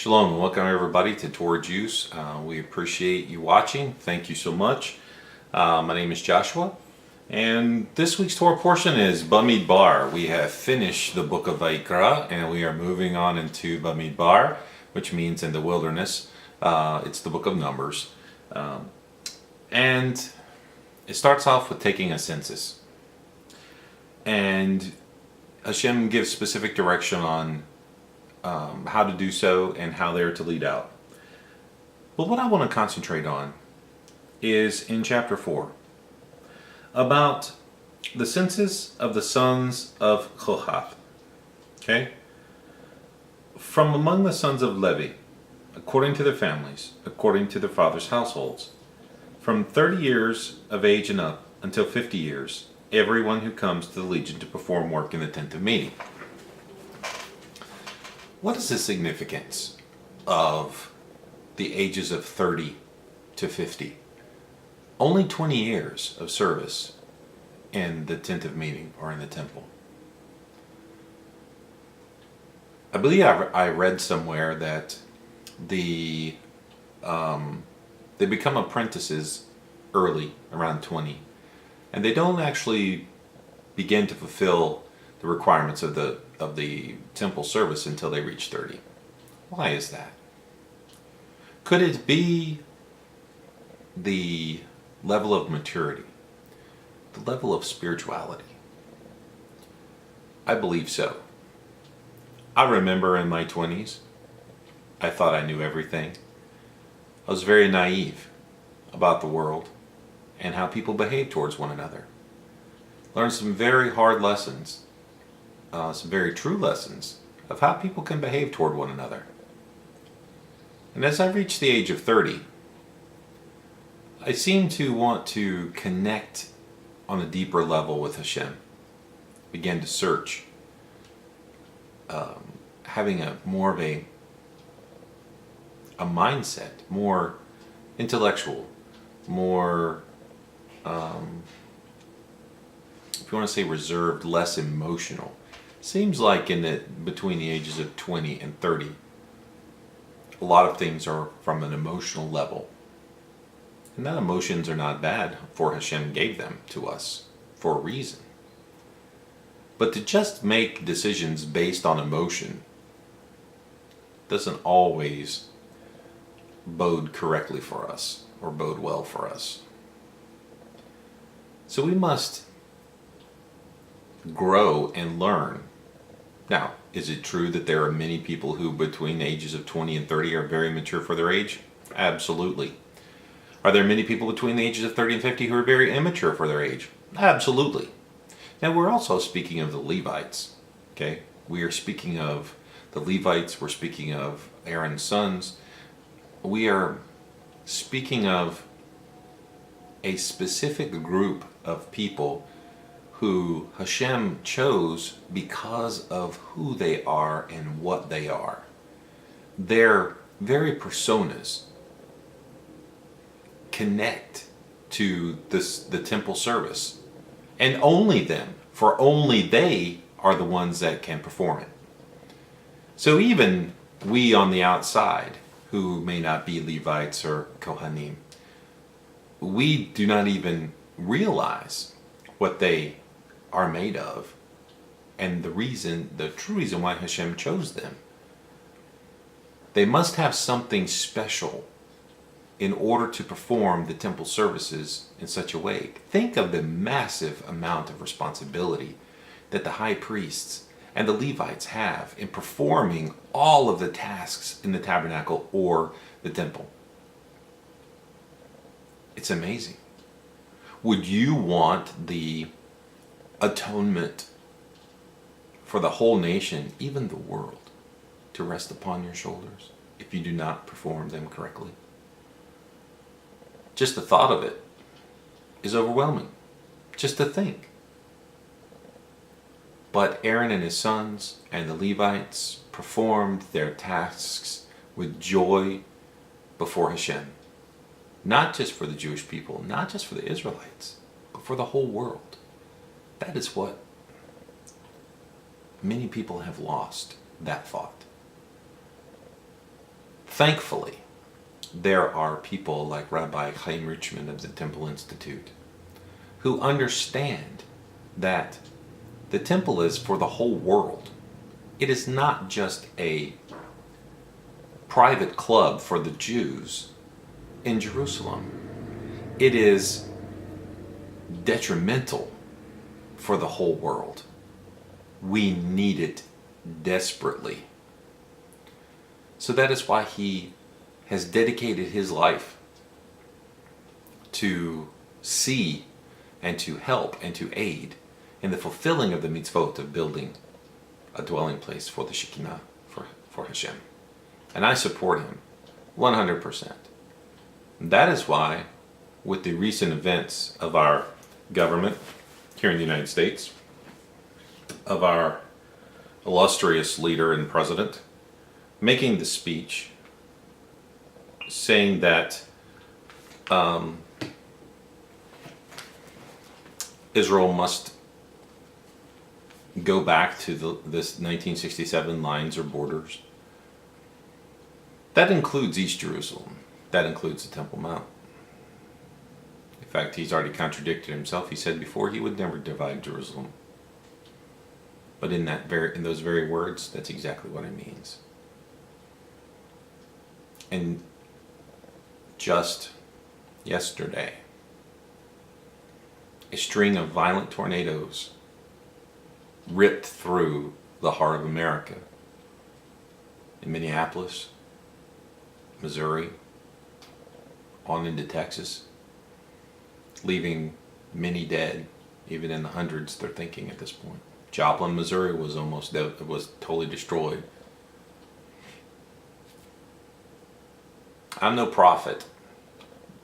Shalom and welcome everybody to Torah Jewce. We appreciate you watching. Thank you so much. My name is Joshua, and this week's Torah portion is BeMidbar. We have finished the book of Vayikra, and we are moving on into BeMidbar, which means in the wilderness. It's the book of Numbers, and it starts off with taking a census, and Hashem gives specific direction on how to do so and how they're to lead out. But what I want to concentrate on is in chapter 4 about the census of the sons of Kohath. Okay? From among the sons of Levi, according to their families, according to their fathers' households, from 30 years of age and up until 50 years, everyone who comes to the legion to perform work in the tent of meeting. What is the significance of the ages of 30 to 50? Only 20 years of service in the tent of meeting or in the temple. I believe I read somewhere that they become apprentices early, around 20, and they don't actually begin to fulfill the requirements of the temple service until they reach 30. Why is that? Could it be the level of maturity, the level of spirituality? I believe so. I remember in my 20s, I thought I knew everything. I was very naive about the world and how people behave towards one another. Learned some very hard lessons, some very true lessons of how people can behave toward one another. And as I reached the age of 30, I seemed to want to connect on a deeper level with Hashem. Began to search, having more of a mindset, more intellectual, more, if you want to say reserved, less emotional. Seems like between the ages of 20 and 30, a lot of things are from an emotional level. And that emotions are not bad, for Hashem gave them to us for a reason. But to just make decisions based on emotion doesn't always bode correctly for us or bode well for us. So we must grow and learn. Now, is it true that there are many people who between the ages of 20 and 30 are very mature for their age? Absolutely. Are there many people between the ages of 30 and 50 who are very immature for their age? Absolutely. Now, we're also speaking of the Levites. Okay? We are speaking of the Levites. We're speaking of Aaron's sons. We are speaking of a specific group of people who Hashem chose because of who they are and what they are. Their very personas connect to the temple service, and only them, for only they are the ones that can perform it. So even we on the outside, who may not be Levites or Kohanim, we do not even realize what they are made of and the true reason why Hashem chose them. They must have something special in order to perform the temple services in such a way. Think of the massive amount of responsibility that the high priests and the Levites have in performing all of the tasks in the tabernacle or the temple. It's amazing. Would you want the atonement for the whole nation, even the world, to rest upon your shoulders if you do not perform them correctly? Just the thought of it is overwhelming. Just to think. But Aaron and his sons and the Levites performed their tasks with joy before Hashem. Not just for the Jewish people, not just for the Israelites, but for the whole world. That is what many people have lost, that thought. Thankfully, there are people like Rabbi Chaim Richman of the Temple Institute who understand that the temple is for the whole world. It is not just a private club for the Jews in Jerusalem. It is detrimental for the whole world. We need it desperately. So that is why he has dedicated his life to see and to help and to aid in the fulfilling of the mitzvot of building a dwelling place for the Shekinah, for Hashem. And I support him 100%. That is why, with the recent events of our government here in the United States, of our illustrious leader and president making the speech saying that Israel must go back to this 1967 lines or borders. That includes East Jerusalem. That includes the Temple Mount. In fact, he's already contradicted himself. He said before he would never divide Jerusalem. But in those very words, that's exactly what it means. And just yesterday, a string of violent tornadoes ripped through the heart of America in Minneapolis, Missouri, on into Texas, leaving many dead, even in the hundreds, they're thinking at this point. Joplin, Missouri was totally destroyed. I'm no prophet,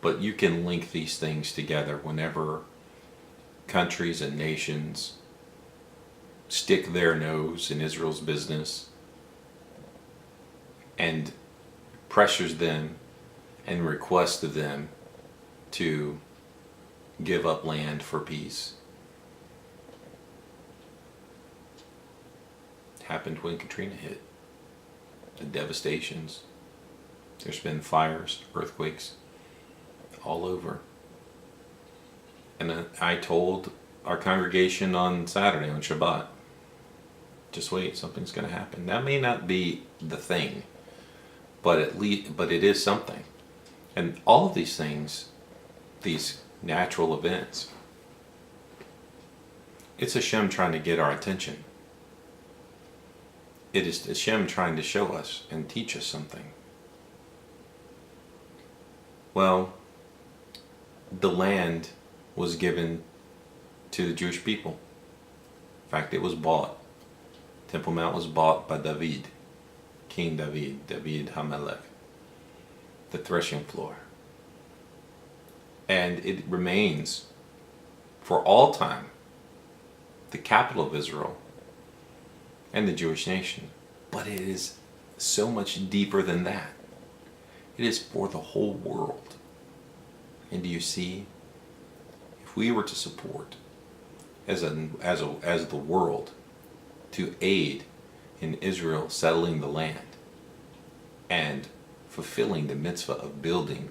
but you can link these things together whenever countries and nations stick their nose in Israel's business and pressures them and requests of them to give up land for peace. It happened when Katrina hit. The devastations. There's been fires, earthquakes, all over. And I told our congregation on Saturday, on Shabbat, just wait, something's going to happen. That may not be the thing, but it is something. And all of these things, these natural events, it's Hashem trying to get our attention. It is Hashem trying to show us and teach us something. Well, the land was given to the Jewish people. In fact, it was bought. Temple Mount was bought by David, King David HaMelech, the threshing floor. And it remains, for all time, the capital of Israel and the Jewish nation. But it is so much deeper than that. It is for the whole world. And do you see? If we were to support as the world to aid in Israel settling the land and fulfilling the mitzvah of building,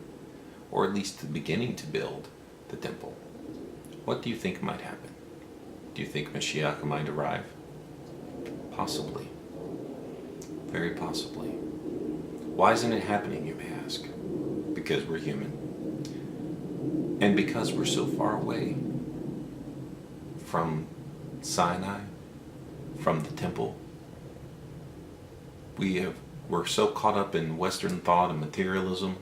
or at least beginning to build, the temple, what do you think might happen? Do you think Mashiach might arrive? Possibly. Very possibly. Why isn't it happening, you may ask? Because we're human. And because we're so far away from Sinai, from the temple. We're so caught up in Western thought and materialism,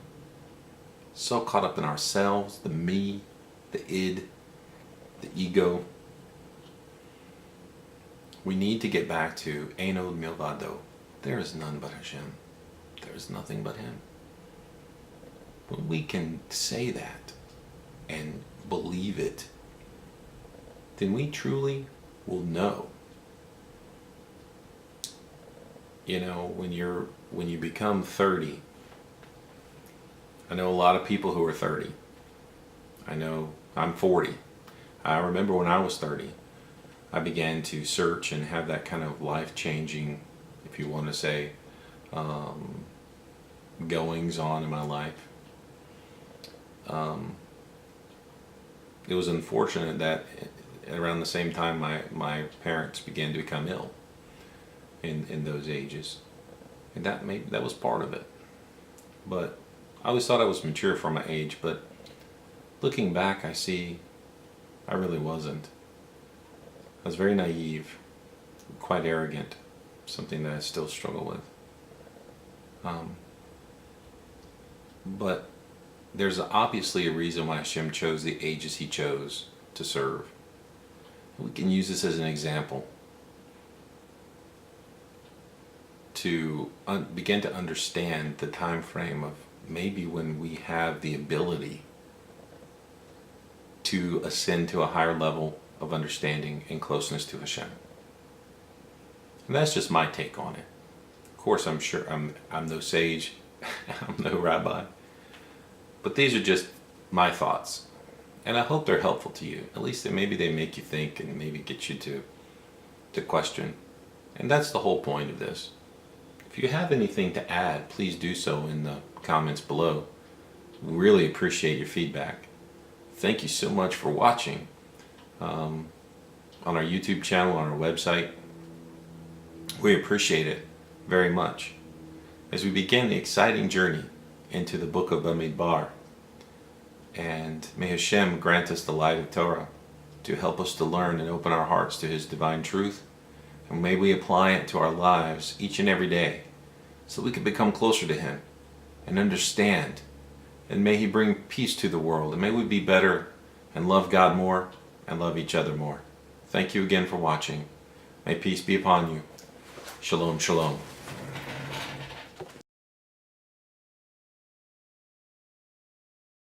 so caught up in ourselves, the me, the id, the ego. We need to get back to Ein od milvado. There is none but Hashem. There is nothing but Him. When we can say that and believe it, then we truly will know. You know, when you become 30, I know a lot of people who are 30. I know I'm 40. I remember when I was 30, I began to search and have that kind of life-changing, if you want to say, goings on in my life. It was unfortunate that around the same time my parents began to become ill in those ages, and that was part of it. But I always thought I was mature for my age, but looking back, I see I really wasn't. I was very naive, quite arrogant, something that I still struggle with. But there's obviously a reason why Hashem chose the ages He chose to serve. We can use this as an example to begin to understand the time frame of maybe when we have the ability to ascend to a higher level of understanding and closeness to Hashem. And that's just my take on it. Of course, I'm sure I'm no sage, I'm no rabbi, but these are just my thoughts, and I hope they're helpful to you. At least maybe they make you think and maybe get you to question. And that's the whole point of this. If you have anything to add, please do so in the comments below. We really appreciate your feedback. Thank you so much for watching on our YouTube channel, on our website. We appreciate it very much as we begin the exciting journey into the book of BeMidbar. And may Hashem grant us the light of Torah to help us to learn and open our hearts to His divine truth. And may we apply it to our lives each and every day so we can become closer to Him and understand. And may He bring peace to the world. And may we be better and love God more and love each other more. Thank you again for watching. May peace be upon you. Shalom, shalom.